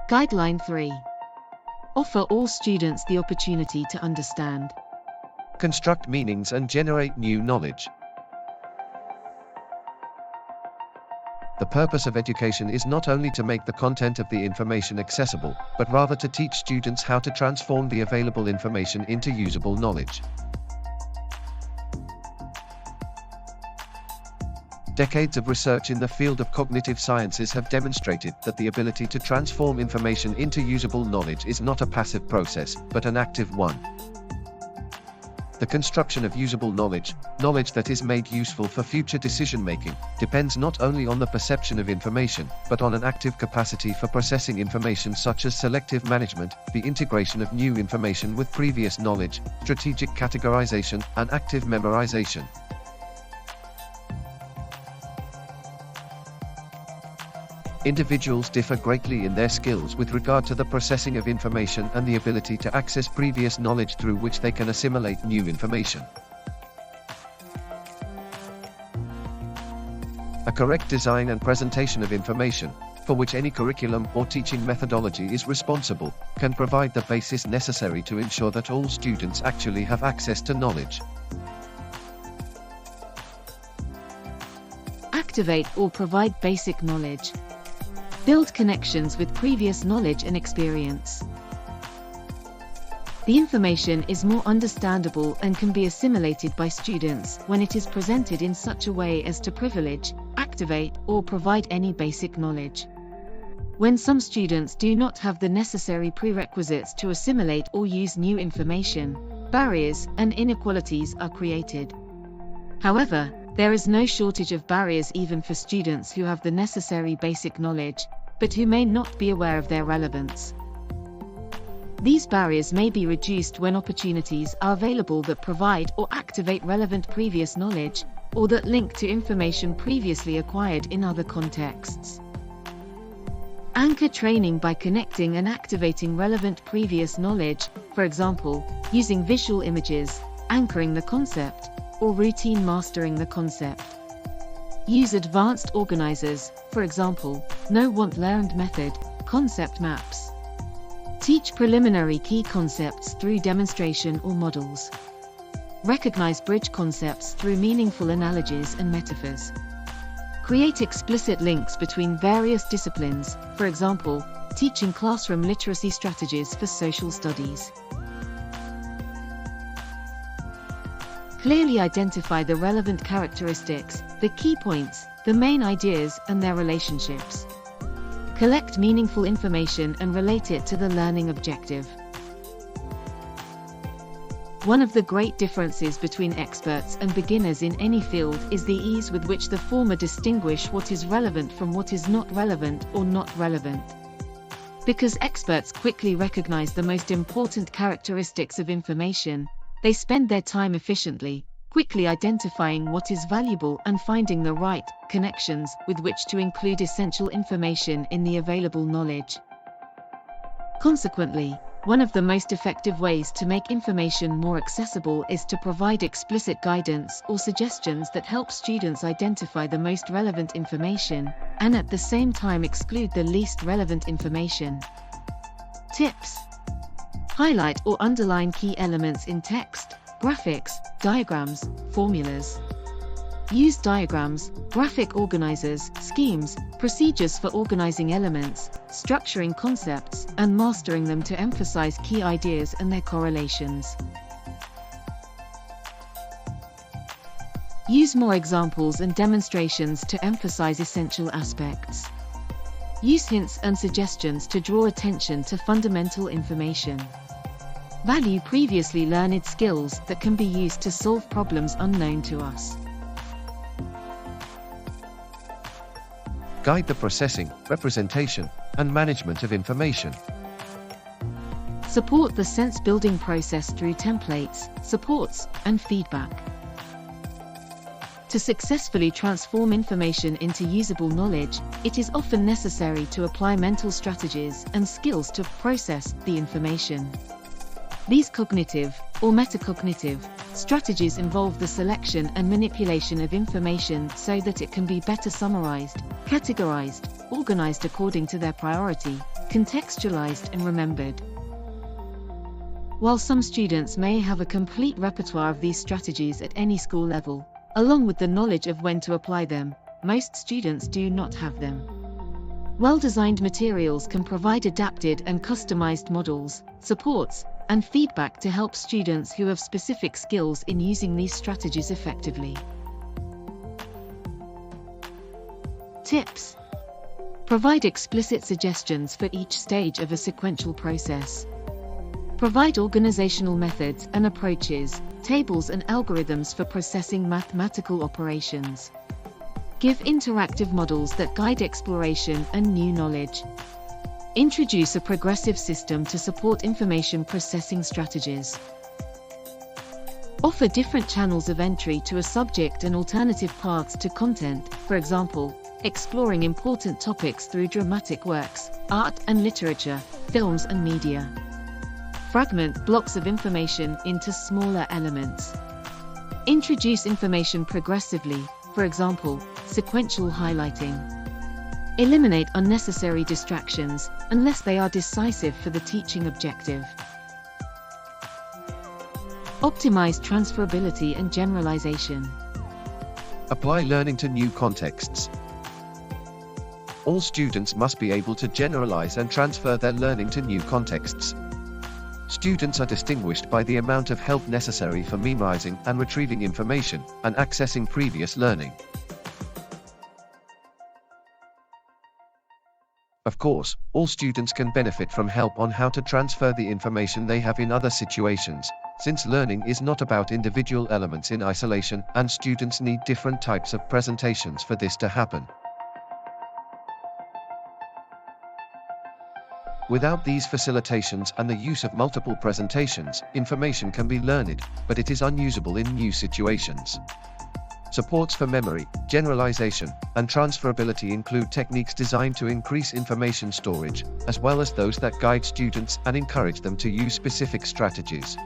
Guideline 3. Offer all students the opportunity to understand. Construct meanings and generate new knowledge. The purpose of education is not only to make the content of the information accessible, but rather to teach students how to transform the available information into usable knowledge. Decades of research in the field of cognitive sciences have demonstrated that the ability to transform information into usable knowledge is not a passive process, but an active one. The construction of usable knowledge that is made useful for future decision-making, depends not only on the perception of information, but on an active capacity for processing information such as selective management, the integration of new information with previous knowledge, strategic categorization, and active memorization. Individuals differ greatly in their skills with regard to the processing of information and the ability to access previous knowledge through which they can assimilate new information. A correct design and presentation of information, for which any curriculum or teaching methodology is responsible, can provide the basis necessary to ensure that all students actually have access to knowledge. Activate or provide basic knowledge. Build connections with previous knowledge and experience. The information is more understandable and can be assimilated by students when it is presented in such a way as to privilege, activate, or provide any basic knowledge. When some students do not have the necessary prerequisites to assimilate or use new information, barriers and inequalities are created. However, there is no shortage of barriers even for students who have the necessary basic knowledge, but who may not be aware of their relevance. These barriers may be reduced when opportunities are available that provide or activate relevant previous knowledge, or that link to information previously acquired in other contexts. Anchor training by connecting and activating relevant previous knowledge, for example, using visual images, anchoring the concept, or routine mastering the concept. Use advanced organizers, for example, know-what-learned method, concept maps. Teach preliminary key concepts through demonstration or models. Recognize bridge concepts through meaningful analogies and metaphors. Create explicit links between various disciplines, for example, teaching classroom literacy strategies for social studies. Clearly identify the relevant characteristics, the key points, the main ideas and their relationships. Collect meaningful information and relate it to the learning objective. One of the great differences between experts and beginners in any field is the ease with which the former distinguish what is relevant from what is not relevant or not relevant. Because experts quickly recognize the most important characteristics of information, they spend their time efficiently, quickly identifying what is valuable and finding the right connections with which to include essential information in the available knowledge. Consequently, one of the most effective ways to make information more accessible is to provide explicit guidance or suggestions that help students identify the most relevant information, and at the same time exclude the least relevant information. Tips: highlight or underline key elements in text, graphics, diagrams, formulas. Use diagrams, graphic organizers, schemes, procedures for organizing elements, structuring concepts, and mastering them to emphasize key ideas and their correlations. Use more examples and demonstrations to emphasize essential aspects. Use hints and suggestions to draw attention to fundamental information. Value previously learned skills that can be used to solve problems unknown to us. Guide the processing, representation, and management of information. Support the sense-building process through templates, supports, and feedback. To successfully transform information into usable knowledge, it is often necessary to apply mental strategies and skills to process the information. These cognitive, or metacognitive, strategies involve the selection and manipulation of information so that it can be better summarized, categorized, organized according to their priority, contextualized and remembered. While some students may have a complete repertoire of these strategies at any school level, along with the knowledge of when to apply them, most students do not have them. Well-designed materials can provide adapted and customized models, supports, and feedback to help students who have specific skills in using these strategies effectively. Tips: provide explicit suggestions for each stage of a sequential process. Provide organizational methods and approaches, tables and algorithms for processing mathematical operations. Give interactive models that guide exploration and new knowledge. Introduce a progressive system to support information processing strategies. Offer different channels of entry to a subject and alternative paths to content, for example, exploring important topics through dramatic works, art and literature, films and media. Fragment blocks of information into smaller elements. Introduce information progressively, for example, sequential highlighting. Eliminate unnecessary distractions, unless they are decisive for the teaching objective. Optimize transferability and generalization. Apply learning to new contexts. All students must be able to generalize and transfer their learning to new contexts. Students are distinguished by the amount of help necessary for memorizing and retrieving information, and accessing previous learning. Of course, all students can benefit from help on how to transfer the information they have in other situations, since learning is not about individual elements in isolation, and students need different types of presentations for this to happen. Without these facilitations and the use of multiple presentations, information can be learned, but it is unusable in new situations. Supports for memory, generalization, and transferability include techniques designed to increase information storage, as well as those that guide students and encourage them to use specific strategies.